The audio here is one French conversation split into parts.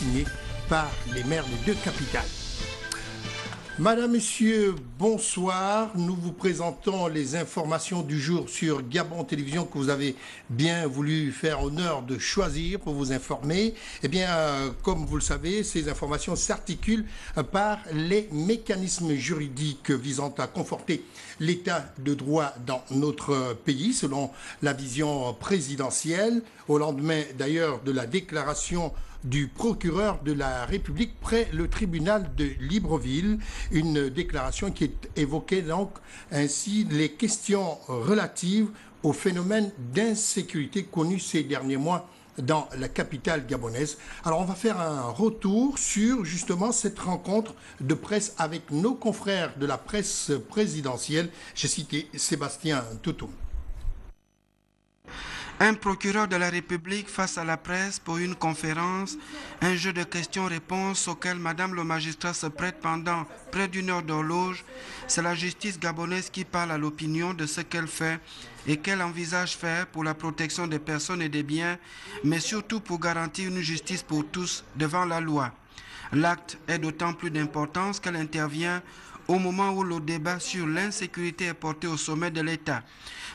signé par les maires des deux capitales. Madame, Messieurs, bonsoir. Nous vous présentons les informations du jour sur Gabon Télévision que vous avez bien voulu faire honneur de choisir pour vous informer. Eh bien, comme vous le savez, ces informations s'articulent par les mécanismes juridiques visant à conforter l'état de droit dans notre pays, selon la vision présidentielle, au lendemain d'ailleurs de la déclaration du procureur de la République près le tribunal de Libreville, une déclaration qui évoquait donc ainsi les questions relatives au phénomène d'insécurité connu ces derniers mois dans la capitale gabonaise. Alors on va faire un retour sur justement cette rencontre de presse avec nos confrères de la presse présidentielle. J'ai cité Sébastien Toutoum. Un procureur de la République face à la presse pour une conférence, un jeu de questions-réponses auquel Madame le magistrat se prête pendant près d'une heure d'horloge. C'est la justice gabonaise qui parle à l'opinion de ce qu'elle fait et qu'elle envisage faire pour la protection des personnes et des biens, mais surtout pour garantir une justice pour tous devant la loi. L'acte est d'autant plus d'importance qu'elle intervient au moment où le débat sur l'insécurité est porté au sommet de l'État.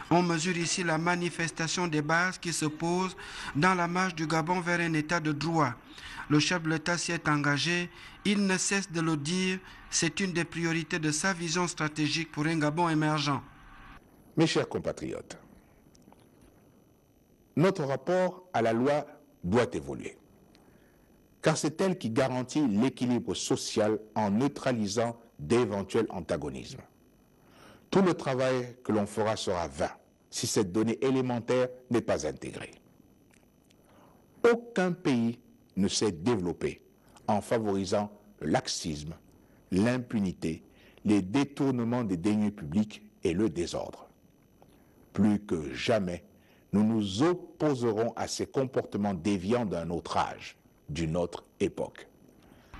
On mesure ici la manifestation des bases qui se posent dans la marche du Gabon vers un état de droit. Le chef de l'État s'y est engagé, il ne cesse de le dire, c'est une des priorités de sa vision stratégique pour un Gabon émergent. Mes chers compatriotes, notre rapport à la loi doit évoluer, car c'est elle qui garantit l'équilibre social en neutralisant d'éventuels antagonismes. Tout le travail que l'on fera sera vain si cette donnée élémentaire n'est pas intégrée. Aucun pays ne s'est développé en favorisant le laxisme, l'impunité, les détournements des deniers publics et le désordre. Plus que jamais, nous nous opposerons à ces comportements déviants d'un autre âge, d'une autre époque.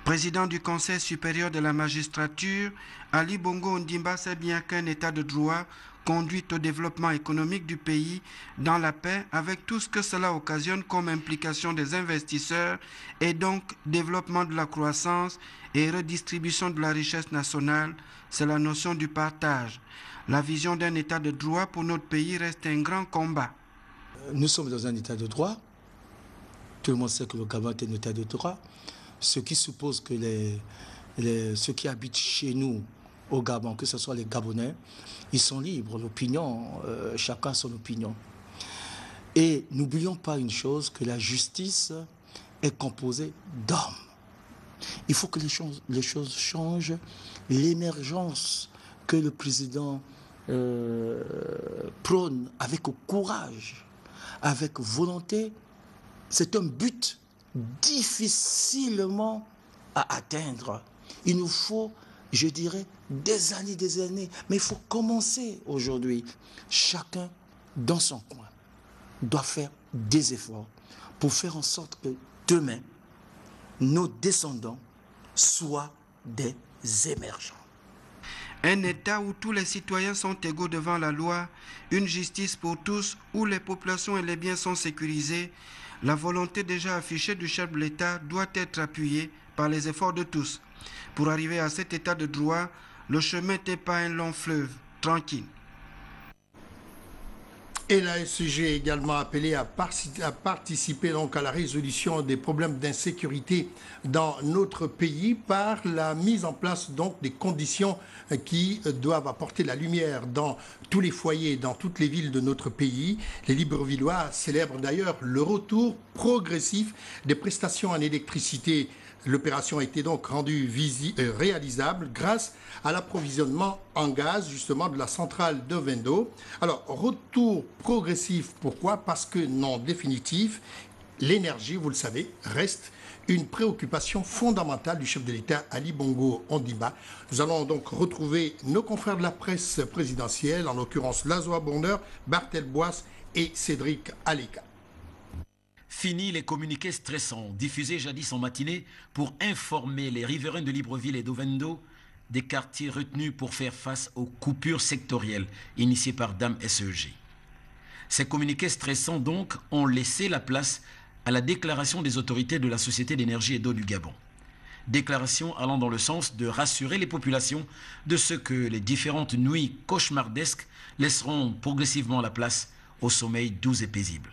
Président du Conseil supérieur de la magistrature, Ali Bongo Ondimba sait bien qu'un état de droit conduit au développement économique du pays dans la paix avec tout ce que cela occasionne comme implication des investisseurs et donc développement de la croissance et redistribution de la richesse nationale. C'est la notion du partage. La vision d'un état de droit pour notre pays reste un grand combat. Nous sommes dans un état de droit. Tout le monde sait que le Gabon est un état de droit. Ce qui suppose que ceux qui habitent chez nous au Gabon, que ce soit les Gabonais, ils sont libres. L'opinion, chacun a son opinion. Et n'oublions pas une chose, que la justice est composée d'hommes. Il faut que les choses changent. L'émergence que le président prône avec courage, avec volonté, c'est un but difficilement à atteindre. Il nous faut, je dirais, des années, mais il faut commencer aujourd'hui. Chacun dans son coin doit faire des efforts pour faire en sorte que demain, nos descendants soient des émergents. Un État où tous les citoyens sont égaux devant la loi, une justice pour tous, où les populations et les biens sont sécurisés. La volonté déjà affichée du chef de l'État doit être appuyée par les efforts de tous. Pour arriver à cet état de droit, le chemin n'est pas un long fleuve, tranquille. Et la SG est également appelée à participer donc à la résolution des problèmes d'insécurité dans notre pays par la mise en place donc des conditions qui doivent apporter la lumière dans tous les foyers, dans toutes les villes de notre pays. Les Librevillois célèbrent d'ailleurs le retour progressif des prestations en électricité. L'opération a été donc rendue réalisable grâce à l'approvisionnement en gaz justement de la centrale de Vendo. Alors, retour progressif, pourquoi? Parce que non définitif, l'énergie, vous le savez, reste une préoccupation fondamentale du chef de l'État, Ali Bongo Ondimba. Nous allons donc retrouver nos confrères de la presse présidentielle, en l'occurrence Lazoa Bonheur, Barthel Boisse et Cédric Aleka. Fini les communiqués stressants diffusés jadis en matinée pour informer les riverains de Libreville et d'Ovendo des quartiers retenus pour faire face aux coupures sectorielles initiées par Dame SEG. Ces communiqués stressants donc ont laissé la place à la déclaration des autorités de la Société d'énergie et d'eau du Gabon. Déclaration allant dans le sens de rassurer les populations de ce que les différentes nuits cauchemardesques laisseront progressivement la place au sommeil doux et paisible.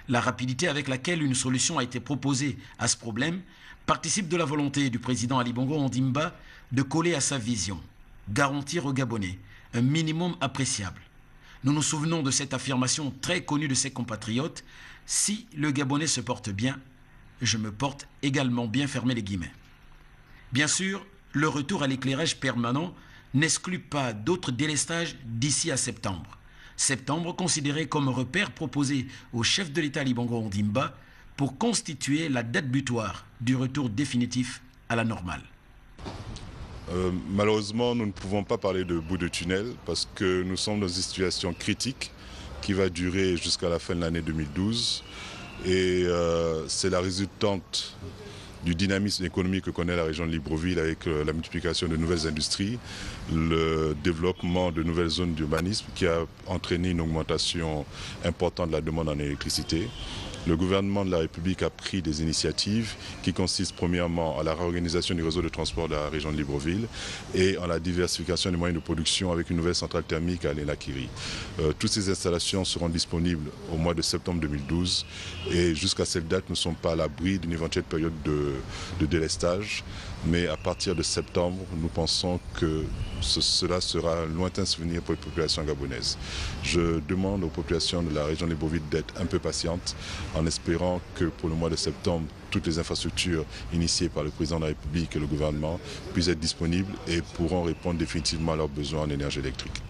La rapidité avec laquelle une solution a été proposée à ce problème participe de la volonté du président Ali Bongo Ondimba de coller à sa vision, garantir aux Gabonais un minimum appréciable. Nous nous souvenons de cette affirmation très connue de ses compatriotes: « Si le Gabonais se porte bien, je me porte également bien », fermé les guillemets. Bien sûr, le retour à l'éclairage permanent n'exclut pas d'autres délestages d'ici à septembre. Septembre considéré comme repère proposé au chef de l'État Ali Bongo Ondimba pour constituer la date butoir du retour définitif à la normale. Malheureusement, nous ne pouvons pas parler de bout de tunnel parce que nous sommes dans une situation critique qui va durer jusqu'à la fin de l'année 2012 et c'est la résultante du dynamisme économique que connaît la région de Libreville avec la multiplication de nouvelles industries, le développement de nouvelles zones d'urbanisme qui a entraîné une augmentation importante de la demande en électricité. Le gouvernement de la République a pris des initiatives qui consistent premièrement à la réorganisation du réseau de transport de la région de Libreville et en la diversification des moyens de production avec une nouvelle centrale thermique à Lenakiri. Toutes ces installations seront disponibles au mois de septembre 2012 et jusqu'à cette date, nous ne sommes pas à l'abri d'une éventuelle période de délestage. Mais à partir de septembre, nous pensons que cela sera un lointain souvenir pour les populations gabonaises. Je demande aux populations de la région de Libreville d'être un peu patientes en espérant que pour le mois de septembre, toutes les infrastructures initiées par le président de la République et le gouvernement puissent être disponibles et pourront répondre définitivement à leurs besoins en énergie électrique.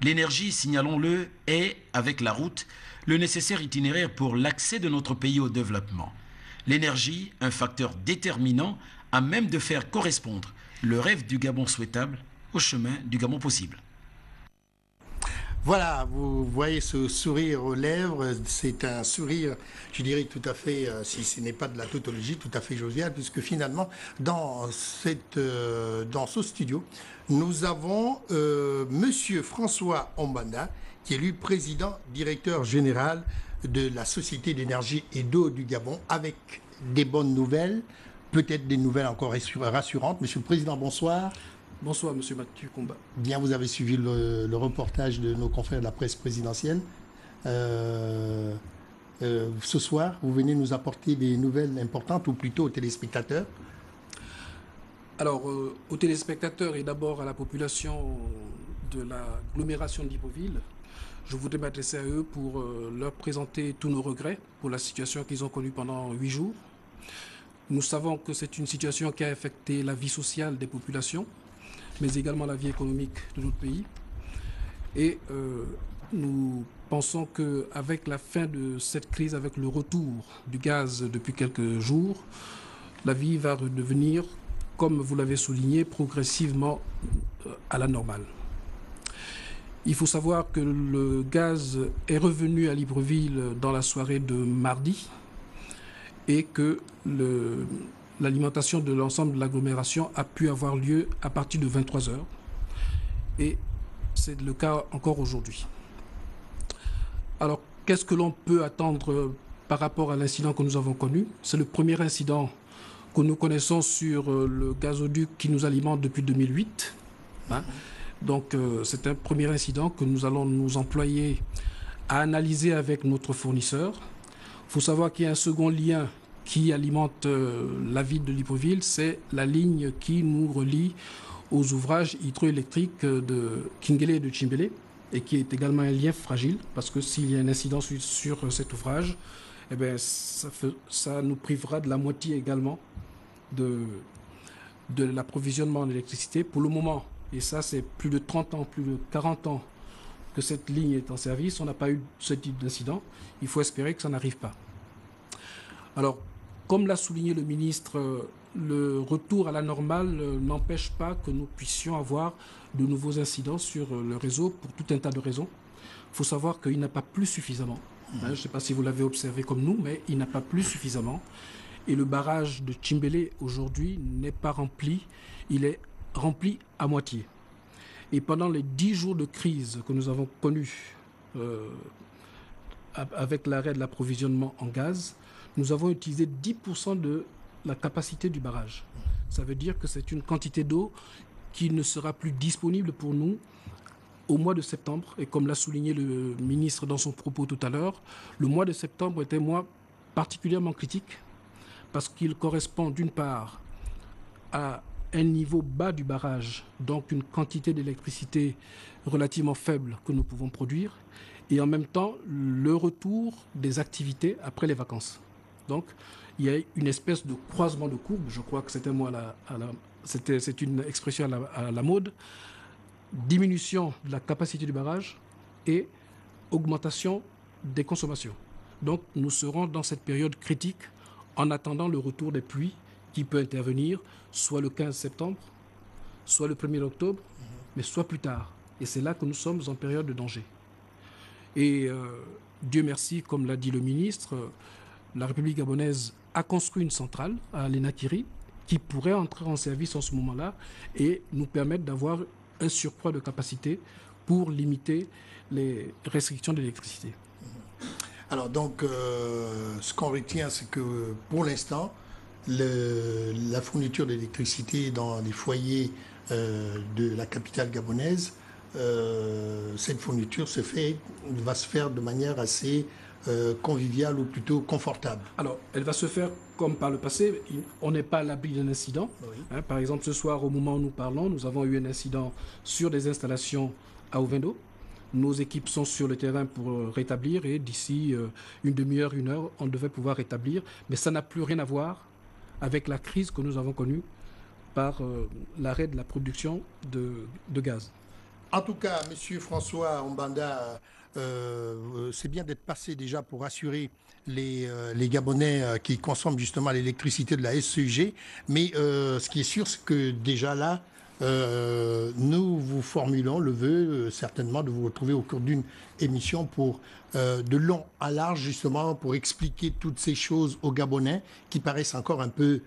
L'énergie, signalons-le, est, avec la route, le nécessaire itinéraire pour l'accès de notre pays au développement. L'énergie, un facteur déterminant à même de faire correspondre le rêve du Gabon souhaitable au chemin du Gabon possible. Voilà, vous voyez ce sourire aux lèvres, c'est un sourire, je dirais tout à fait, si ce n'est pas de la tautologie, tout à fait jovial, puisque finalement, dans ce studio, nous avons Monsieur François Ombanda, qui est lui président, directeur général de la Société d'énergie et d'eau du Gabon, avec des bonnes nouvelles, peut-être des nouvelles encore rassurantes. Monsieur le Président, bonsoir. Bonsoir, Monsieur Mathieu Combat. Bien, vous avez suivi le reportage de nos confrères de la presse présidentielle. Ce soir, vous venez nous apporter des nouvelles importantes, ou plutôt aux téléspectateurs. Alors, aux téléspectateurs et d'abord à la population de l'agglomération de Libreville, je voudrais m'adresser à eux pour leur présenter tous nos regrets pour la situation qu'ils ont connue pendant 8 jours. Nous savons que c'est une situation qui a affecté la vie sociale des populations, mais également la vie économique de notre pays. Et nous pensons qu'avec la fin de cette crise, avec le retour du gaz depuis quelques jours, la vie va redevenir, comme vous l'avez souligné, progressivement à la normale. Il faut savoir que le gaz est revenu à Libreville dans la soirée de mardi et que l'alimentation de l'ensemble de l'agglomération a pu avoir lieu à partir de 23 h. Et c'est le cas encore aujourd'hui. Alors, qu'est-ce que l'on peut attendre par rapport à l'incident que nous avons connu? C'est le premier incident que nous connaissons sur le gazoduc qui nous alimente depuis 2008. Donc, c'est un premier incident que nous allons nous employer à analyser avec notre fournisseur. Il faut savoir qu'il y a un second lien qui alimente la ville de Libreville, c'est la ligne qui nous relie aux ouvrages hydroélectriques de Kingele et de Chimbele, et qui est également un lien fragile, parce que s'il y a un incident sur cet ouvrage, eh bien, ça nous privera de la moitié également de l'approvisionnement en électricité. Pour le moment, et ça c'est plus de 30 ans, plus de 40 ans que cette ligne est en service, on n'a pas eu ce type d'incident. Il faut espérer que ça n'arrive pas. Alors, comme l'a souligné le ministre, le retour à la normale n'empêche pas que nous puissions avoir de nouveaux incidents sur le réseau pour tout un tas de raisons. Il faut savoir qu'il n'a pas plu suffisamment. Je ne sais pas si vous l'avez observé comme nous, mais il n'a pas plu suffisamment. Et le barrage de Chimbele aujourd'hui n'est pas rempli, il est rempli à moitié. Et pendant les 10 jours de crise que nous avons connus avec l'arrêt de l'approvisionnement en gaz, nous avons utilisé 10% de la capacité du barrage. Ça veut dire que c'est une quantité d'eau qui ne sera plus disponible pour nous au mois de septembre. Et comme l'a souligné le ministre dans son propos tout à l'heure, le mois de septembre était un mois particulièrement critique parce qu'il correspond d'une part à un niveau bas du barrage, donc une quantité d'électricité relativement faible que nous pouvons produire, et en même temps le retour des activités après les vacances. Donc il y a une espèce de croisement de courbe, je crois que c'était c'est une expression à la mode, diminution de la capacité du barrage et augmentation des consommations. Donc nous serons dans cette période critique en attendant le retour des pluies qui peut intervenir soit le 15 septembre, soit le 1er octobre, mais soit plus tard. Et c'est là que nous sommes en période de danger. Et Dieu merci, comme l'a dit le ministre, la République gabonaise a construit une centrale à Lenakiri qui pourrait entrer en service en ce moment-là et nous permettre d'avoir un surcroît de capacité pour limiter les restrictions d'électricité. Alors donc, ce qu'on retient, c'est que pour l'instant, la fourniture d'électricité dans les foyers de la capitale gabonaise, cette fourniture va se faire de manière assez conviviale ou plutôt confortable. Alors, elle va se faire comme par le passé. On n'est pas à l'abri d'un incident. Oui. Par exemple, ce soir, au moment où nous parlons, nous avons eu un incident sur des installations à Ovendo. Nos équipes sont sur le terrain pour rétablir et d'ici une demi-heure, une heure, on devait pouvoir rétablir. Mais ça n'a plus rien à voir avec la crise que nous avons connue par l'arrêt de la production de gaz. En tout cas, M. François Ombanda, c'est bien d'être passé déjà pour assurer les Gabonais qui consomment justement l'électricité de la SEG. Mais ce qui est sûr, c'est que déjà là, nous vous formulons le vœu certainement de vous retrouver au cours d'une émission pour de long à large justement pour expliquer toutes ces choses aux Gabonais qui paraissent encore un peu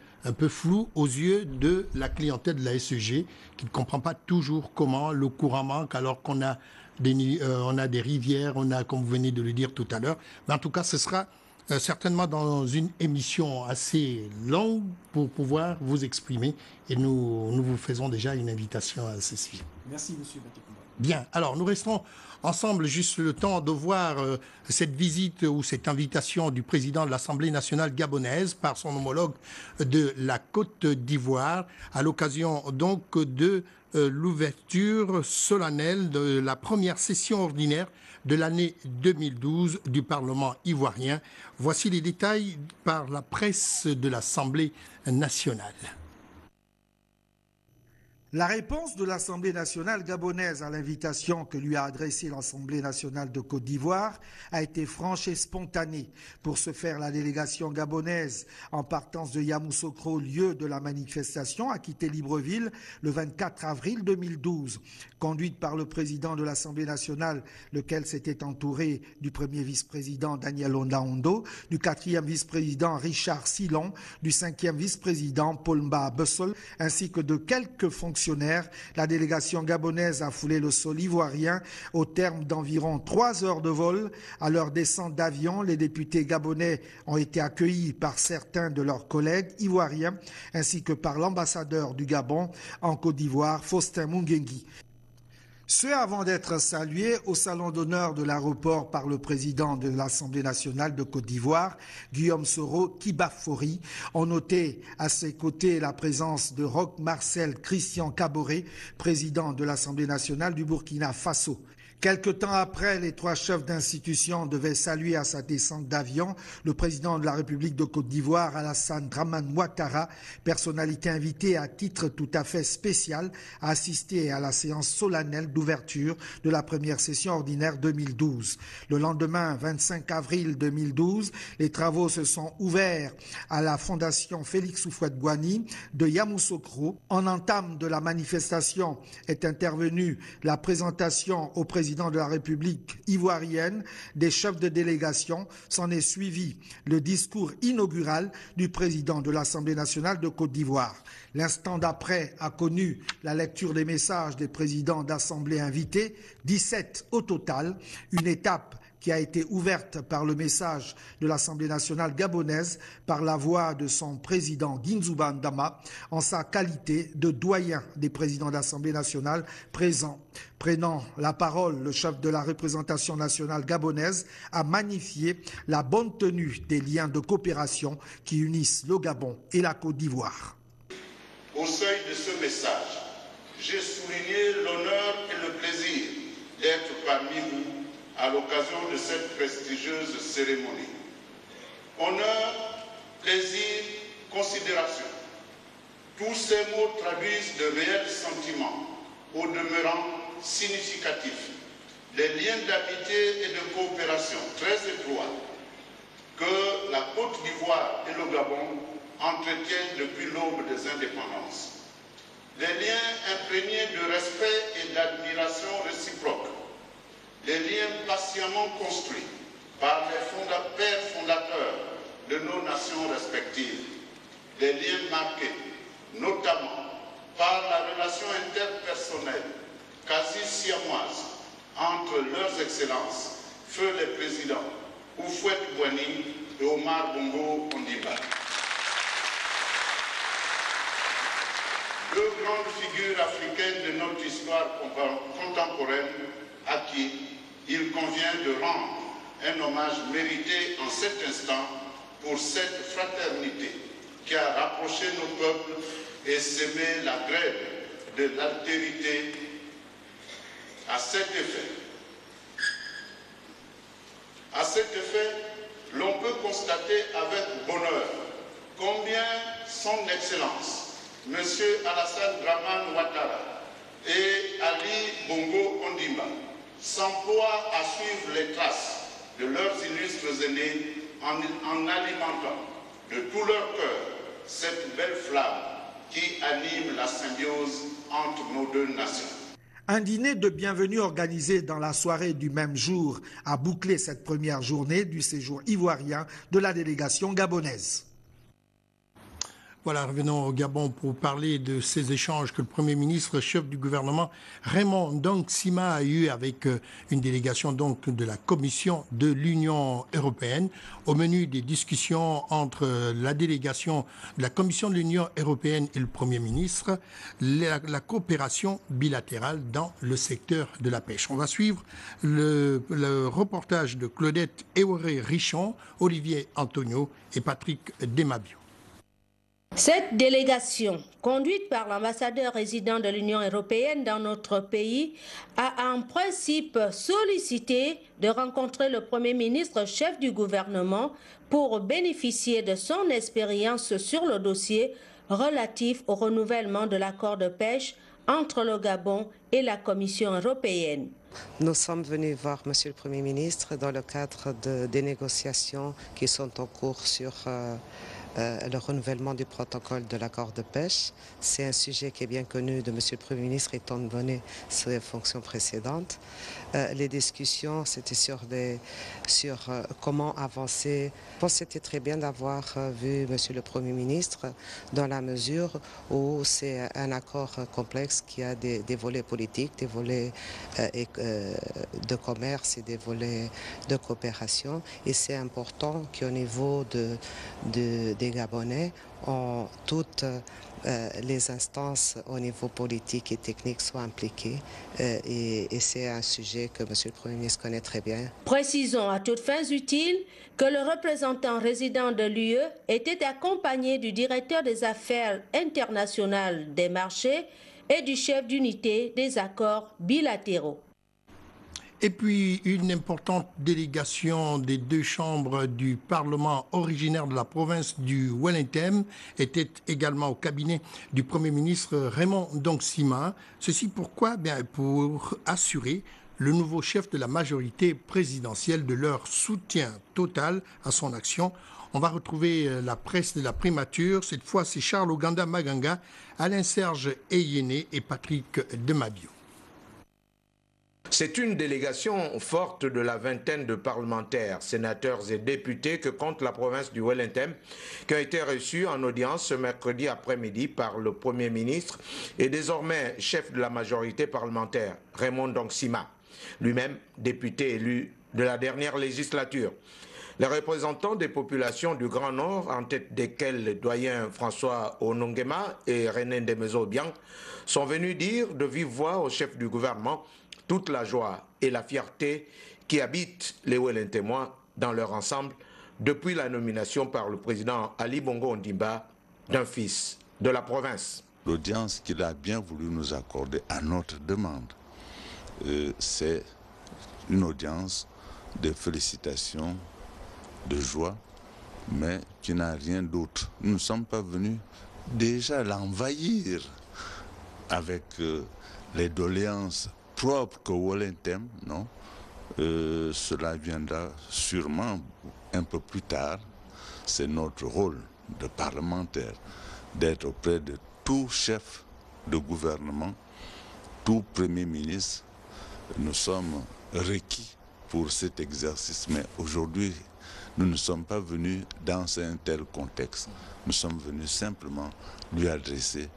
floues aux yeux de la clientèle de la SEG qui ne comprend pas toujours comment le courant manque alors qu'on a des rivières, on a, comme vous venez de le dire tout à l'heure. Mais en tout cas, ce sera certainement dans une émission assez longue pour pouvoir vous exprimer et nous vous faisons déjà une invitation à ce sujet. Merci, M. Batikumba. Bien, alors nous restons ensemble juste le temps de voir cette visite ou cette invitation du président de l'Assemblée nationale gabonaise par son homologue de la Côte d'Ivoire à l'occasion donc de l'ouverture solennelle de la première session ordinaire de l'année 2012 du Parlement ivoirien. Voici les détails par la presse de l'Assemblée nationale. La réponse de l'Assemblée nationale gabonaise à l'invitation que lui a adressée l'Assemblée nationale de Côte d'Ivoire a été franche et spontanée. Pour ce faire, la délégation gabonaise, en partance de Yamoussoukro, lieu de la manifestation, a quitté Libreville le 24 avril 2012. Conduite par le président de l'Assemblée nationale, lequel s'était entouré du premier vice-président Daniel Ondaondo, du quatrième vice-président Richard Silon, du cinquième vice-président Paul Mba Bussol, ainsi que de quelques fonctionnaires. La délégation gabonaise a foulé le sol ivoirien au terme d'environ 3 heures de vol. À leur descente d'avion, les députés gabonais ont été accueillis par certains de leurs collègues ivoiriens ainsi que par l'ambassadeur du Gabon en Côte d'Ivoire, Faustin Mungengi. Ce avant d'être salués au salon d'honneur de l'aéroport par le président de l'Assemblée nationale de Côte d'Ivoire, Guillaume Soro Kibafori, ont noté à ses côtés la présence de Roch Marcel Christian Kaboré, président de l'Assemblée nationale du Burkina Faso. Quelque temps après, les 3 chefs d'institution devaient saluer à sa descente d'avion le président de la République de Côte d'Ivoire, Alassane Dramane Ouattara, personnalité invitée à titre tout à fait spécial à assister à la séance solennelle d'ouverture de la première session ordinaire 2012. Le lendemain, 25 avril 2012, les travaux se sont ouverts à la Fondation Félix Houphouët-Boigny de Yamoussoukro. En entame de la manifestation est intervenue la présentation au président de la République ivoirienne, des chefs de délégation. S'en est suivi le discours inaugural du président de l'Assemblée nationale de Côte d'Ivoire. L'instant d'après a connu la lecture des messages des présidents d'assemblée invités, 17 au total, une étape qui a été ouverte par le message de l'Assemblée nationale gabonaise par la voix de son président Ginzuba Ndama en sa qualité de doyen des présidents d'Assemblée nationale présents. Prenant la parole, le chef de la représentation nationale gabonaise a magnifié la bonne tenue des liens de coopération qui unissent le Gabon et la Côte d'Ivoire. Au seuil de ce message, j'ai souligné l'honneur et le plaisir d'être parmi vous à l'occasion de cette prestigieuse cérémonie. Honneur, plaisir, considération. Tous ces mots traduisent de réels sentiments, au demeurant significatifs, des liens d'amitié et de coopération très étroits que la Côte d'Ivoire et le Gabon entretiennent depuis l'aube des indépendances. Des liens imprégnés de respect et d'admiration réciproque, des liens patiemment construits par les pères fondateurs de nos nations respectives, des liens marqués notamment par la relation interpersonnelle quasi siamoise entre leurs excellences, feu les présidents Houphouët-Boigny et Omar Bongo Ondimba. Deux grandes figures africaines de notre histoire contemporaine à qui il convient de rendre un hommage mérité en cet instant pour cette fraternité qui a rapproché nos peuples et semé la graine de l'altérité. À cet effet, l'on peut constater avec bonheur combien son Excellence, M. Alassane Dramane Ouattara et Ali Bongo Ondimba s'emploient à suivre les traces de leurs illustres aînés en alimentant de tout leur cœur cette belle flamme qui anime la symbiose entre nos deux nations. Un dîner de bienvenue organisé dans la soirée du même jour a bouclé cette première journée du séjour ivoirien de la délégation gabonaise. Voilà, revenons au Gabon pour parler de ces échanges que le Premier ministre, chef du gouvernement, Raymond Ndong Sima, a eu avec une délégation donc de la Commission de l'Union européenne. Au menu des discussions entre la délégation de la Commission de l'Union européenne et le Premier ministre, la coopération bilatérale dans le secteur de la pêche. On va suivre le reportage de Claudette Eworé-Richon, Olivier Antonio et Patrick Demabio. Cette délégation, conduite par l'ambassadeur résident de l'Union européenne dans notre pays, a en principe sollicité de rencontrer le Premier ministre chef du gouvernement pour bénéficier de son expérience sur le dossier relatif au renouvellement de l'accord de pêche entre le Gabon et la Commission européenne. Nous sommes venus voir M. le Premier ministre dans le cadre des négociations qui sont en cours sur le renouvellement du protocole de l'accord de pêche. C'est un sujet qui est bien connu de M. le Premier ministre étant donné ses fonctions précédentes. Les discussions, c'était sur comment avancer. Je pense que c'était très bien d'avoir vu M. le Premier ministre dans la mesure où c'est un accord complexe qui a des volets politiques, des volets de commerce et des volets de coopération. Et c'est important qu'au niveau des Gabonais, toutes les instances au niveau politique et technique soient impliquées et c'est un sujet que M. le Premier ministre connaît très bien. Précisons à toutes fins utiles que le représentant résident de l'UE était accompagné du directeur des affaires internationales des marchés et du chef d'unité des accords bilatéraux. Et puis, une importante délégation des deux chambres du Parlement originaire de la province du Wellington était également au cabinet du Premier ministre Raymond Ndong Sima. Ceci pourquoi? Bien, pour assurer le nouveau chef de la majorité présidentielle de leur soutien total à son action. On va retrouver la presse de la primature. Cette fois, c'est Charles Oganda Maganga, Alain-Serge Eyéné et Patrick Demabio. C'est une délégation forte de la vingtaine de parlementaires, sénateurs et députés que compte la province du Wellington, qui a été reçue en audience ce mercredi après-midi par le Premier ministre et désormais chef de la majorité parlementaire, Raymond Ndong Sima, lui-même député élu de la dernière législature. Les représentants des populations du Grand Nord, en tête desquels le doyen François Onongema et René Ndemezo-Biang, sont venus dire de vive voix au chef du gouvernement toute la joie et la fierté qui habitent les Wellentémois dans leur ensemble depuis la nomination par le président Ali Bongo Ondimba d'un fils de la province. L'audience qu'il a bien voulu nous accorder à notre demande, c'est une audience de félicitations, de joie, mais qui n'a rien d'autre. Nous ne sommes pas venus déjà l'envahir avec les doléances propres qu'au Wellentem, non? Cela viendra sûrement un peu plus tard. C'est notre rôle de parlementaire d'être auprès de tout chef de gouvernement, tout premier ministre. Nous sommes requis pour cet exercice, mais aujourd'hui, nous ne sommes pas venus dans un tel contexte. Nous sommes venus simplement lui adresser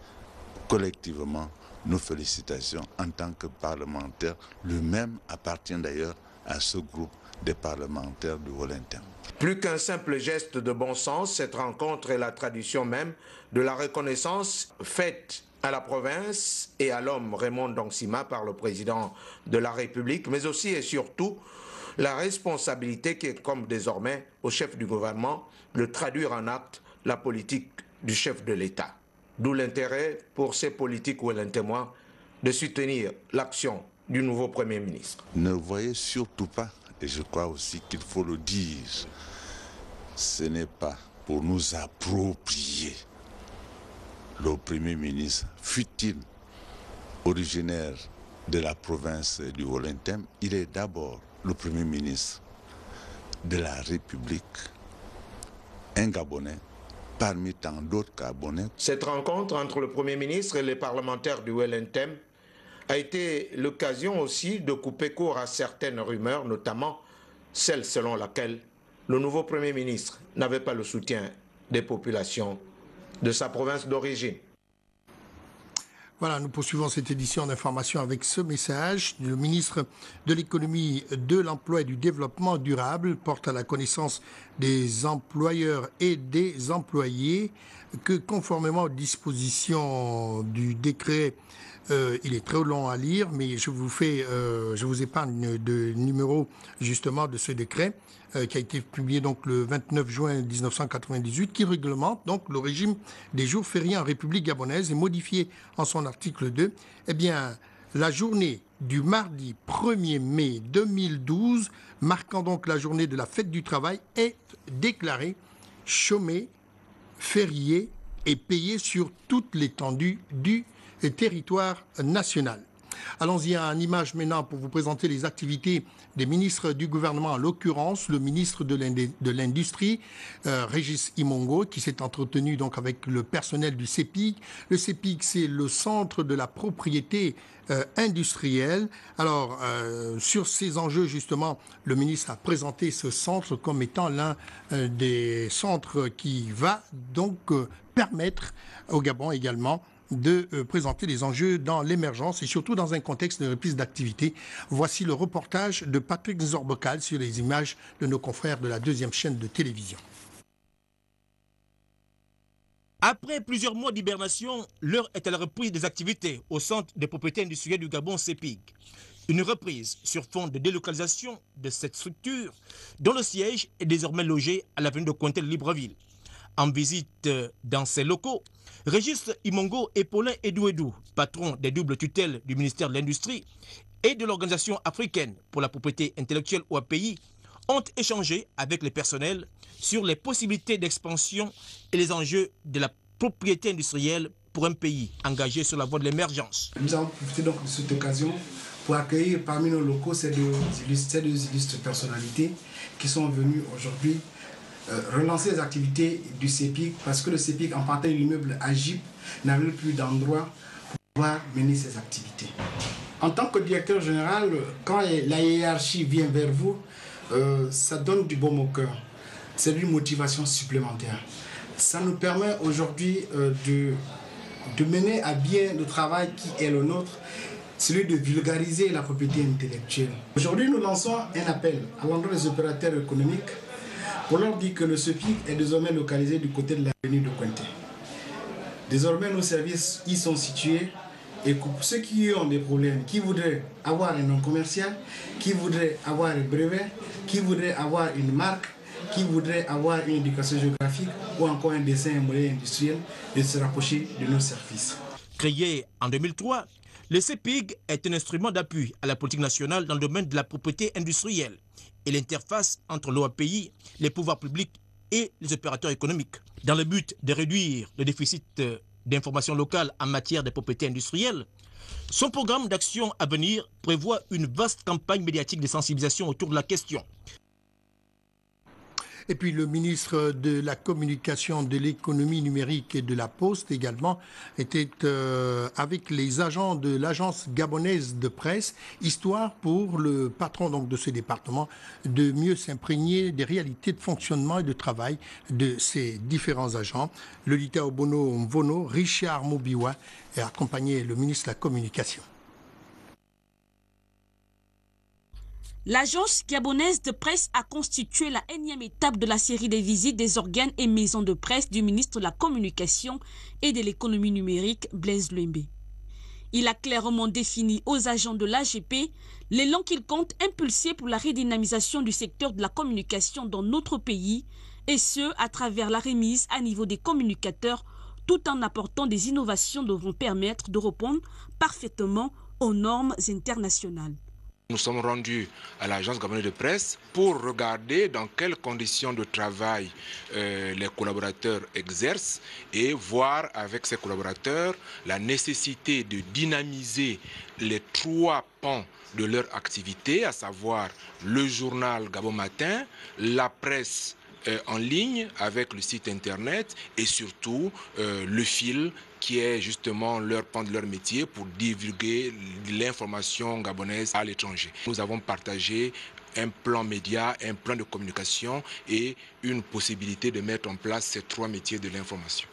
collectivement nos félicitations en tant que parlementaire. Lui-même appartient d'ailleurs à ce groupe des parlementaires du Wellentem. Plus qu'un simple geste de bon sens, cette rencontre est la tradition même de la reconnaissance faite à la province et à l'homme Raymond Dongsima par le président de la République, mais aussi et surtout la responsabilité qui incombe désormais au chef du gouvernement de traduire en acte la politique du chef de l'État. D'où l'intérêt pour ces politiques wellentémois de soutenir l'action du nouveau Premier ministre. Ne voyez surtout pas, et je crois aussi qu'il faut le dire, ce n'est pas pour nous approprier le Premier ministre, fut-il originaire de la province du Wellentem, il est d'abord le Premier ministre de la République, un Gabonais, parmi tant d'autres Gabonais. Cette rencontre entre le Premier ministre et les parlementaires du Wellentem a été l'occasion aussi de couper court à certaines rumeurs, notamment celle selon laquelle le nouveau Premier ministre n'avait pas le soutien des populations de sa province d'origine. Voilà, nous poursuivons cette édition d'information avec ce message. Le ministre de l'économie, de l'emploi et du développement durable porte à la connaissance des employeurs et des employés que conformément aux dispositions du décret, il est très long à lire, mais je vous épargne de numéro justement de ce décret qui a été publié donc le 29 juin 1998, qui réglemente donc le régime des jours fériés en République gabonaise et modifié en son article 2. Eh bien, la journée du mardi 1er mai 2012, marquant donc la journée de la fête du travail, est déclarée chômée, fériée et payée sur toute l'étendue du territoire national. Allons-y en image maintenant pour vous présenter les activités des ministres du gouvernement, en l'occurrence le ministre de l'Industrie, Régis Imongo, qui s'est entretenu donc avec le personnel du CEPIG. Le CEPIG, c'est le centre de la propriété industrielle. Alors, sur ces enjeux, justement, le ministre a présenté ce centre comme étant l'un des centres qui va donc permettre au Gabon également de présenter les enjeux dans l'émergence et surtout dans un contexte de reprise d'activité. Voici le reportage de Patrick Zorbocal sur les images de nos confrères de la deuxième chaîne de télévision. Après plusieurs mois d'hibernation, l'heure est à la reprise des activités au centre des propriétés industrielles du Gabon, CEPIG. Une reprise sur fond de délocalisation de cette structure dont le siège est désormais logé à l'avenue de Cointel-Libreville. En visite dans ces locaux, Régis Imongo et Paulin Edouedou, patron des doubles tutelles du ministère de l'Industrie et de l'Organisation africaine pour la propriété intellectuelle OAPI, ont échangé avec les personnels sur les possibilités d'expansion et les enjeux de la propriété industrielle pour un pays engagé sur la voie de l'émergence. Nous avons profité donc de cette occasion pour accueillir parmi nos locaux ces deux illustres personnalités qui sont venues aujourd'hui relancer les activités du CEPIG parce que le CEPIG, en partant de l'immeuble Agip, n'avait plus d'endroit pour pouvoir mener ses activités. En tant que directeur général, quand la hiérarchie vient vers vous, ça donne du baume au cœur. C'est une motivation supplémentaire. Ça nous permet aujourd'hui de mener à bien le travail qui est le nôtre celui de vulgariser la propriété intellectuelle. Aujourd'hui, nous lançons un appel à l'endroit des opérateurs économiques pour leur dire que le CEPIC est désormais localisé du côté de l'avenue de Cointé. Désormais, nos services y sont situés et pour ceux qui ont des problèmes, qui voudraient avoir un nom commercial, qui voudraient avoir un brevet, qui voudraient avoir une marque, qui voudraient avoir une éducation géographique ou encore un dessin et un modèle industriel, de se rapprocher de nos services. Créé en 2003, le CEPIG est un instrument d'appui à la politique nationale dans le domaine de la propriété industrielle et l'interface entre l'OAPI, les pouvoirs publics et les opérateurs économiques. Dans le but de réduire le déficit d'informations locales en matière de propriété industrielle, son programme d'action à venir prévoit une vaste campagne médiatique de sensibilisation autour de la question. Et puis le ministre de la Communication, de l'Économie numérique et de la Poste également était avec les agents de l'agence gabonaise de presse, histoire pour le patron donc, de ce département de mieux s'imprégner des réalités de fonctionnement et de travail de ces différents agents. Lolita Obono Mvono, Richard Mobiwa a accompagné le ministre de la Communication. L'agence gabonaise de presse a constitué la énième étape de la série des visites des organes et maisons de presse du ministre de la Communication et de l'Économie numérique, Blaise Lembe. Il a clairement défini aux agents de l'AGP l'élan qu'il compte impulser pour la redynamisation du secteur de la communication dans notre pays, et ce, à travers la remise à niveau des communicateurs, tout en apportant des innovations devront permettre de répondre parfaitement aux normes internationales. Nous sommes rendus à l'agence gabonaise de presse pour regarder dans quelles conditions de travail les collaborateurs exercent et voir avec ces collaborateurs la nécessité de dynamiser les 3 pans de leur activité, à savoir le journal Gabon Matin, la presse en ligne avec le site internet et surtout le fil qui est justement leur pan de leur métier pour divulguer l'information gabonaise à l'étranger. Nous avons partagé un plan média, un plan de communication et une possibilité de mettre en place ces 3 métiers de l'information.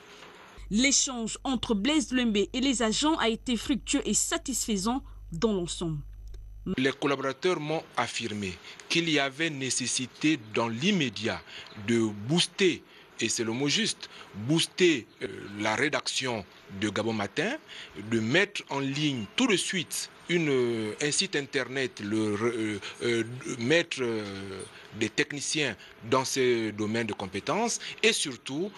L'échange entre Blaise Lembe et les agents a été fructueux et satisfaisant dans l'ensemble. Les collaborateurs m'ont affirmé qu'il y avait nécessité dans l'immédiat de booster, et c'est le mot juste, booster la rédaction de Gabon Matin, de mettre en ligne tout de suite un site internet, mettre des techniciens dans ces domaines de compétences et surtout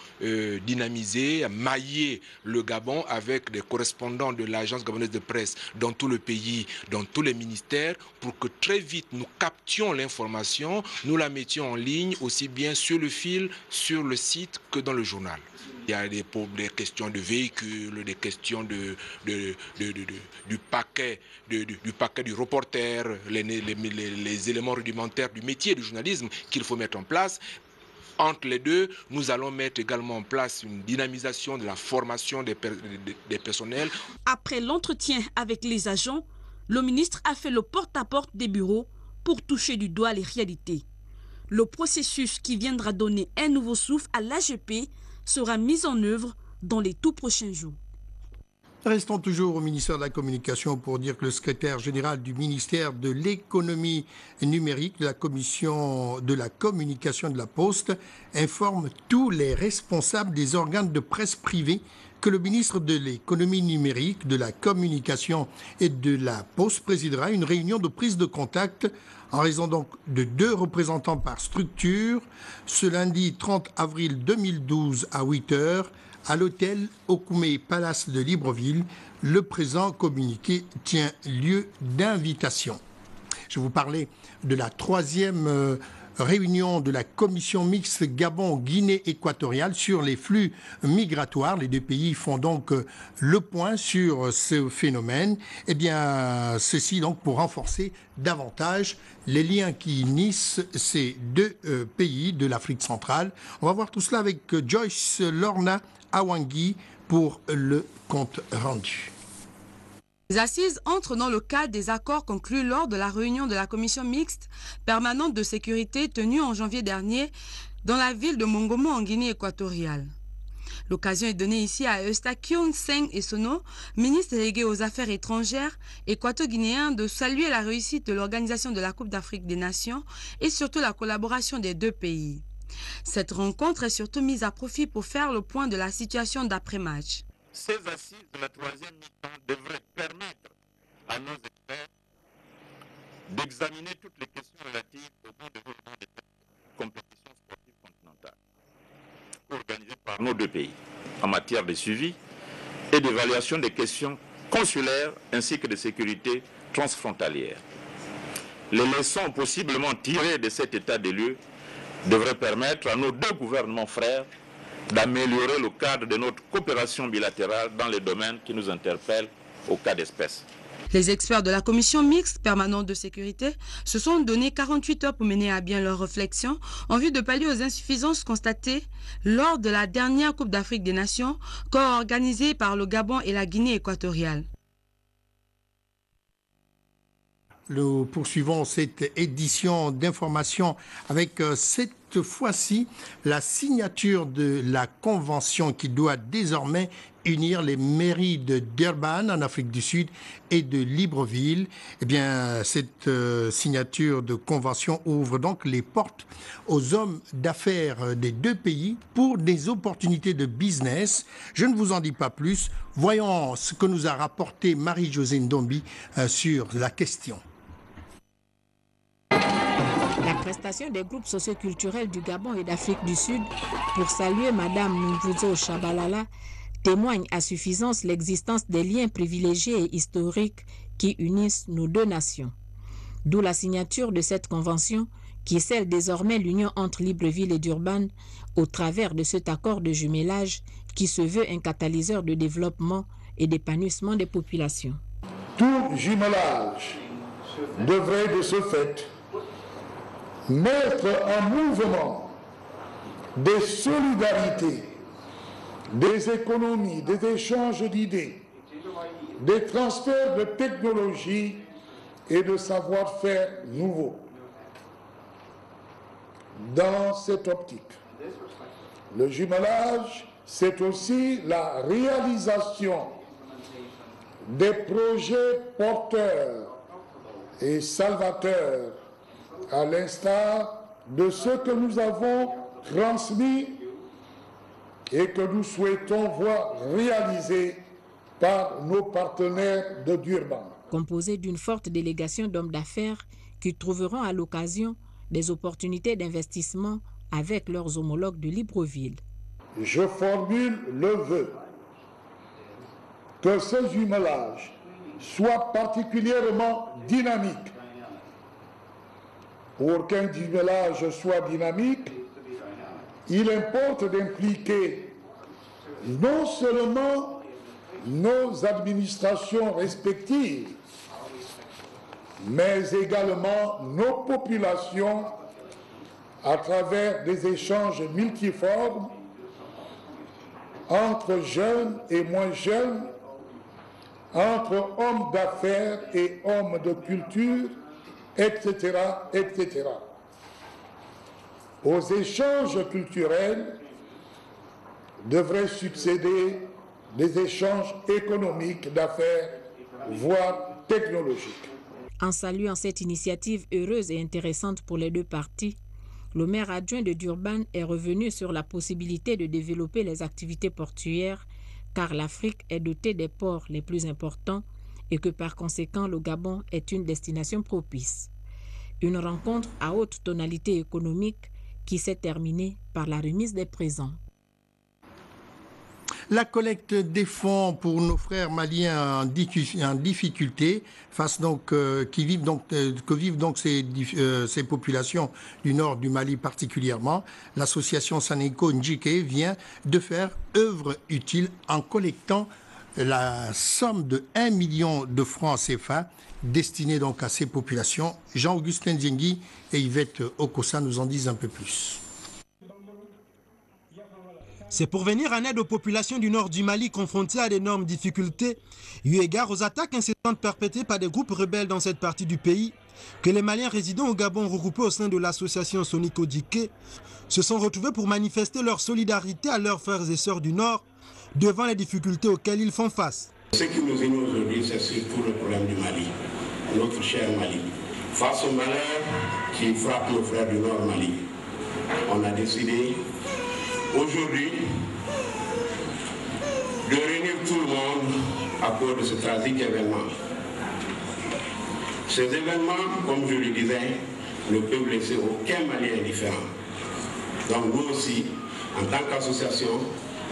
dynamiser, mailler le Gabon avec des correspondants de l'agence gabonaise de presse dans tout le pays, dans tous les ministères, pour que très vite nous captions l'information, nous la mettions en ligne aussi bien sur le fil, sur le site que dans le journal. Il y a des questions de véhicules, des questions du paquet du reporter, les éléments rudimentaires du métier du journalisme qu'il faut mettre en place. Entre les deux, nous allons mettre également en place une dynamisation de la formation des personnels. Après l'entretien avec les agents, le ministre a fait le porte-à-porte des bureaux pour toucher du doigt les réalités. Le processus qui viendra donner un nouveau souffle à l'AGP sera mis en œuvre dans les tout prochains jours. Restons toujours au ministère de la Communication pour dire que le secrétaire général du ministère de l'Économie numérique, de la Commission de la Communication de la Poste, informe tous les responsables des organes de presse privés que le ministre de l'Économie numérique, de la Communication et de la Poste présidera une réunion de prise de contact en raison donc de 2 représentants par structure ce lundi 30 avril 2012 à 8h à l'hôtel Okume Palace de Libreville. Le présent communiqué tient lieu d'invitation. Je vous parlais de la 3e réunion de la commission mixte Gabon-Guinée équatoriale sur les flux migratoires. Les 2 pays font donc le point sur ce phénomène. Eh bien, ceci donc pour renforcer davantage les liens qui unissent ces 2 pays de l'Afrique centrale. On va voir tout cela avec Joyce Lorna Awangui pour le compte rendu. Les assises entrent dans le cadre des accords conclus lors de la réunion de la commission mixte permanente de sécurité tenue en janvier dernier dans la ville de Mongomo en Guinée équatoriale. L'occasion est donnée ici à Eustachion Seng Essono, ministre délégué aux Affaires étrangères équato-guinéen, de saluer la réussite de l'organisation de la Coupe d'Afrique des Nations et surtout la collaboration des deux pays. Cette rencontre est surtout mise à profit pour faire le point de la situation d'après-match. Ces assises de la troisième mi-temps devraient permettre à nos experts d'examiner toutes les questions relatives au bon développement des compétitions sportives continentales organisées par nos deux pays en matière de suivi et d'évaluation des questions consulaires ainsi que de sécurité transfrontalière. Les leçons possiblement tirées de cet état des lieux devraient permettre à nos deux gouvernements frères d'améliorer le cadre de notre coopération bilatérale dans les domaines qui nous interpellent au cas d'espèce. Les experts de la commission mixte permanente de sécurité se sont donné 48 heures pour mener à bien leurs réflexions en vue de pallier aux insuffisances constatées lors de la dernière Coupe d'Afrique des Nations co-organisée par le Gabon et la Guinée équatoriale. Nous poursuivons cette édition d'information avec cette fois-ci la signature de la convention qui doit désormais unir les mairies de Durban en Afrique du Sud et de Libreville. Eh bien, cette signature de convention ouvre donc les portes aux hommes d'affaires des deux pays pour des opportunités de business. Je ne vous en dis pas plus. Voyons ce que nous a rapporté Marie-Josée Ndombi sur la question. La prestation des groupes socioculturels du Gabon et d'Afrique du Sud pour saluer Madame Mvuzo Shabalala témoigne à suffisance l'existence des liens privilégiés et historiques qui unissent nos deux nations. D'où la signature de cette convention qui scelle désormais l'union entre Libreville et Durban au travers de cet accord de jumelage qui se veut un catalyseur de développement et d'épanouissement des populations. Tout jumelage devrait de ce fait mettre en mouvement des solidarités, des économies, des échanges d'idées, des transferts de technologies et de savoir-faire nouveaux. Dans cette optique, le jumelage, c'est aussi la réalisation des projets porteurs et salvateurs, à l'instar de ce que nous avons transmis et que nous souhaitons voir réalisé par nos partenaires de Durban. Composé d'une forte délégation d'hommes d'affaires qui trouveront à l'occasion des opportunités d'investissement avec leurs homologues de Libreville. Je formule le vœu que ce jumelage soit particulièrement dynamique. Pour qu'un jumelage soit dynamique, il importe d'impliquer non seulement nos administrations respectives, mais également nos populations à travers des échanges multiformes entre jeunes et moins jeunes, entre hommes d'affaires et hommes de culture, etc., etc. Aux échanges culturels devraient succéder des échanges économiques, d'affaires, voire technologiques. En saluant cette initiative heureuse et intéressante pour les deux parties, le maire adjoint de Durban est revenu sur la possibilité de développer les activités portuaires car l'Afrique est dotée des ports les plus importants et que par conséquent le Gabon est une destination propice. Une rencontre à haute tonalité économique qui s'est terminée par la remise des présents. La collecte des fonds pour nos frères maliens en difficulté, que vivent donc ces populations du nord du Mali particulièrement, l'association Saneko Njike vient de faire œuvre utile en collectant la somme de 1 million de francs CFA destinée donc à ces populations. Jean-Augustin Diengi et Yvette Okosa nous en disent un peu plus. C'est pour venir en aide aux populations du nord du Mali confrontées à d'énormes difficultés, eu égard aux attaques incessantes perpétrées par des groupes rebelles dans cette partie du pays, que les Maliens résidant au Gabon regroupés au sein de l'association Sonico Dike se sont retrouvés pour manifester leur solidarité à leurs frères et sœurs du Nord devant les difficultés auxquelles ils font face. Ce qui nous unit aujourd'hui, c'est surtout le problème du Mali, notre cher Mali. Face au malheur qui frappe nos frères du Nord Mali, on a décidé aujourd'hui de réunir tout le monde à cause de ce tragique événement. Ces événements, comme je le disais, ne peuvent laisser aucun Malien indifférent. Donc nous aussi, en tant qu'association,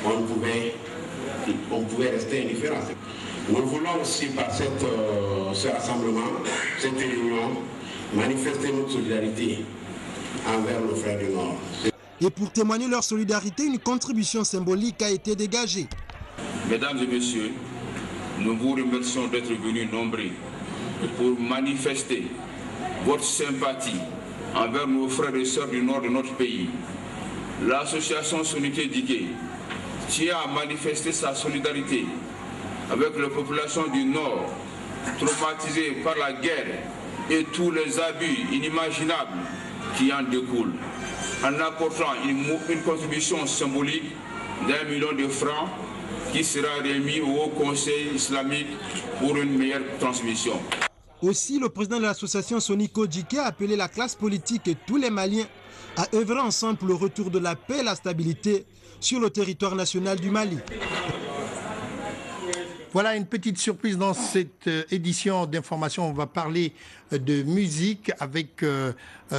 on pouvait rester indifférent. Nous voulons aussi, par ce rassemblement, cette réunion, manifester notre solidarité envers nos frères du Nord. Et pour témoigner leur solidarité, une contribution symbolique a été dégagée. Mesdames et messieurs, nous vous remercions d'être venus nombreux pour manifester votre sympathie envers nos frères et sœurs du nord de notre pays. L'association Sonico Dike tient à manifester sa solidarité avec les populations du Nord, traumatisées par la guerre et tous les abus inimaginables qui en découlent, en apportant une contribution symbolique d'1 million de francs qui sera remis au Haut Conseil islamique pour une meilleure transmission. Aussi, le président de l'association Sonico Dike a appelé la classe politique et tous les Maliens à œuvrer ensemble pour le retour de la paix et la stabilité sur le territoire national du Mali. Voilà une petite surprise dans cette édition d'information. On va parler de musique avec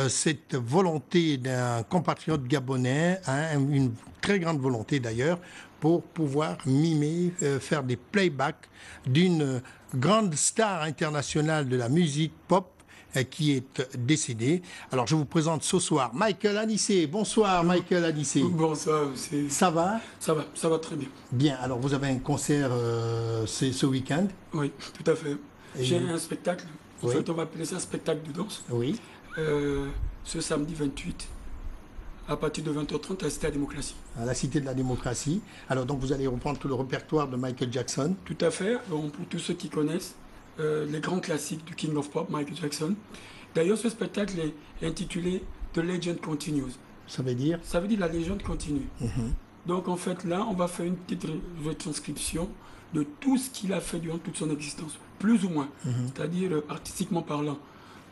cette volonté d'un compatriote gabonais, une très grande volonté d'ailleurs, pour pouvoir mimer, faire des playbacks d'une grande star internationale de la musique pop qui est décédée. Alors je vous présente ce soir Michael Anissé. Bonsoir Michael Anissé. Bonsoir. Ça va? Ça va très bien. Bien, alors vous avez un concert ce week-end? Oui, tout à fait. J'ai un spectacle, en fait on va appeler ça spectacle de danse. Oui. Ce samedi 28, à partir de 20h30 à la Cité de la Démocratie. À la Cité de la Démocratie. Alors donc vous allez reprendre tout le répertoire de Michael Jackson? Tout à fait. Donc, pour tous ceux qui connaissent, les grands classiques du King of Pop, Michael Jackson. D'ailleurs, ce spectacle est intitulé The Legend Continues. Ça veut dire? Ça veut dire la légende continue. Donc en fait, là, on va faire une petite retranscription de tout ce qu'il a fait durant toute son existence, plus ou moins, c'est-à-dire artistiquement parlant.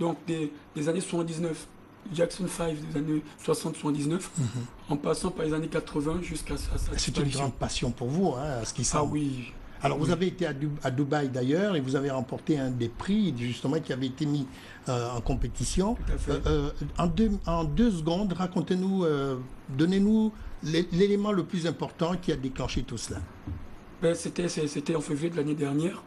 Donc des années 79, Jackson 5 des années 60-79, en passant par les années 80 jusqu'à sa C'est une grande passion pour vous, à ce qui semble. Ah oui. Alors vous avez été à Dubaï d'ailleurs et vous avez remporté un des prix justement qui avait été mis en compétition. Tout à fait. En deux secondes, racontez-nous, donnez-nous l'élément le plus important qui a déclenché tout cela. Ben, c'était en février de l'année dernière.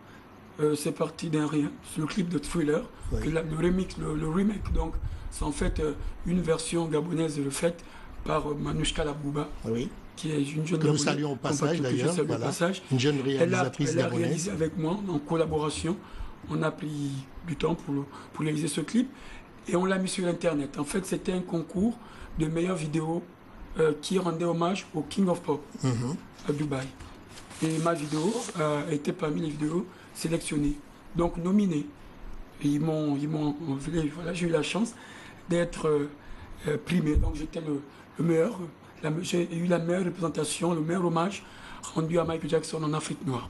C'est parti d'un rien. C'est le clip de Thriller, que le remake donc, c'est en fait une version gabonaise faite par Manouchka Labouba. Oui. Qui est une jeune que nous saluons au passage d'ailleurs, voilà, une jeune réalisatrice elle a gabonaise. réalisé avec moi en collaboration. On a pris du temps pour réaliser ce clip et on l'a mis sur Internet. En fait, c'était un concours de meilleures vidéos qui rendait hommage au King of Pop à Dubaï. Et ma vidéo a été parmi les vidéos sélectionnées, donc nominées. Et ils m'ont voilà, j'ai eu la chance d'être primé. Donc j'étais le meilleur. J'ai eu la meilleure représentation, le meilleur hommage rendu à Michael Jackson en Afrique noire.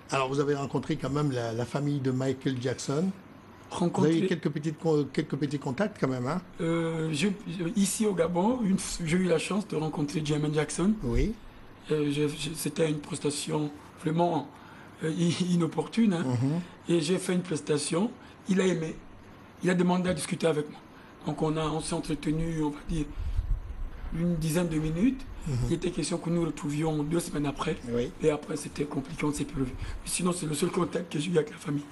Alors vous avez rencontré quand même la famille de Michael Jackson. Vous avez eu quelques petits contacts quand même, hein? Ici au Gabon, j'ai eu la chance de rencontrer Jermaine Jackson. Oui. C'était une prestation vraiment inopportune. Hein? Et j'ai fait une prestation. Il a aimé. Il a demandé à discuter avec moi. Donc on s'est entretenu, on va dire, une dizaine de minutes. Il était question que nous retrouvions 2 semaines après. Oui. Et après, c'était compliqué, on ne s'est plus revu. Sinon, c'est le seul contact que j'ai eu avec la famille.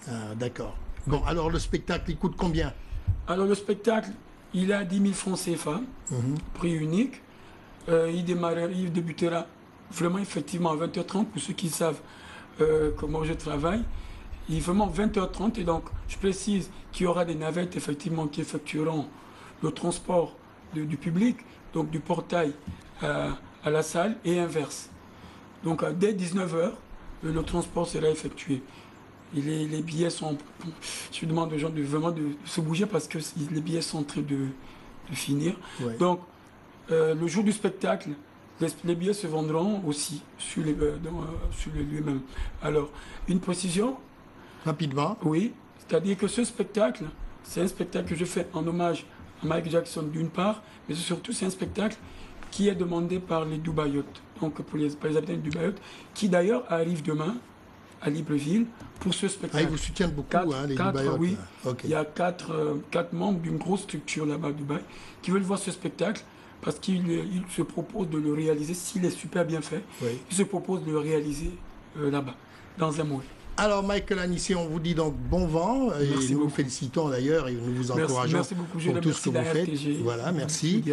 Ah, d'accord. Bon, alors le spectacle, il coûte combien? Alors le spectacle, il a 10 000 francs CFA, prix unique. Il débutera vraiment effectivement à 20h30, pour ceux qui savent comment je travaille. Il est vraiment 20h30 et donc je précise qu'il y aura des navettes effectivement qui effectueront le transport du public, donc du portail à la salle et inverse. Donc dès 19h, le transport sera effectué. Et les billets sont... Je demande aux gens vraiment de se bouger parce que les billets sont en train de finir. Ouais. Donc, le jour du spectacle, les billets se vendront aussi sur le lieu même. Alors, une précision. Rapidement. Oui, c'est-à-dire que ce spectacle, c'est un spectacle que je fais en hommage à Michael Jackson d'une part, mais surtout c'est un spectacle qui est demandé par les Dubaïotes, donc pour les habitants de Dubaïotes, qui d'ailleurs arrivent demain à Libreville pour ce spectacle. Ah, ils vous soutiennent beaucoup, les Dubaïotes. Oui, okay. Il y a quatre membres d'une grosse structure là-bas à Dubaï qui veulent voir ce spectacle parce qu'il se propose de le réaliser, s'il est super bien fait, il se propose de le réaliser là-bas, dans un mois. Alors Michael Anissé, on vous dit donc bon vent et nous vous félicitons d'ailleurs et nous vous encourageons pour tout ce que vous faites. Voilà, merci.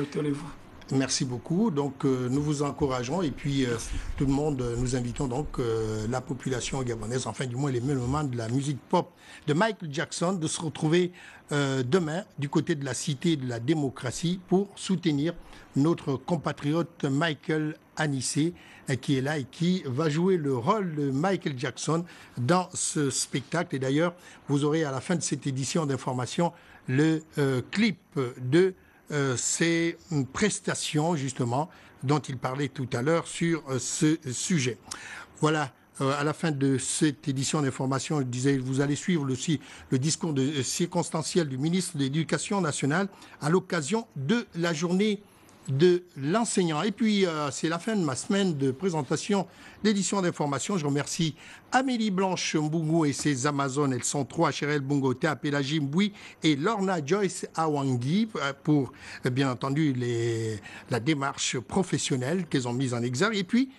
Merci beaucoup. Donc nous vous encourageons et puis tout le monde, nous invitons donc la population gabonaise, enfin du moins les mélomanes de la musique pop de Michael Jackson, de se retrouver demain du côté de la Cité de la démocratie pour soutenir notre compatriote Michael Anissé qui est là et qui va jouer le rôle de Michael Jackson dans ce spectacle. Et d'ailleurs, vous aurez à la fin de cette édition d'information le clip de ces prestations justement dont il parlait tout à l'heure sur ce sujet. Voilà, à la fin de cette édition d'information, je disais, vous allez suivre aussi le discours circonstanciel du ministre de l'Éducation nationale à l'occasion de la journée de l'enseignant. Et puis, c'est la fin de ma semaine de présentation d'édition d'information. Je remercie Amélie Blanche Mbungu et ses Amazones. Elles sont trois, Cheryl Bungotea, Pélagie Mboui et Lorna Joyce Awangi pour, bien entendu, la démarche professionnelle qu'elles ont mise en exergue. Et puis,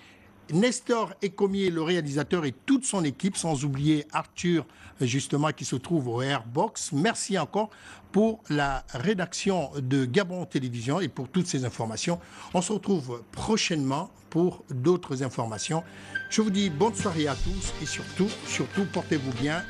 Nestor Ecomier, le réalisateur, et toute son équipe, sans oublier Arthur, justement, qui se trouve au Airbox. Merci encore pour la rédaction de Gabon Télévision et pour toutes ces informations. On se retrouve prochainement pour d'autres informations. Je vous dis bonne soirée à tous et surtout, portez-vous bien.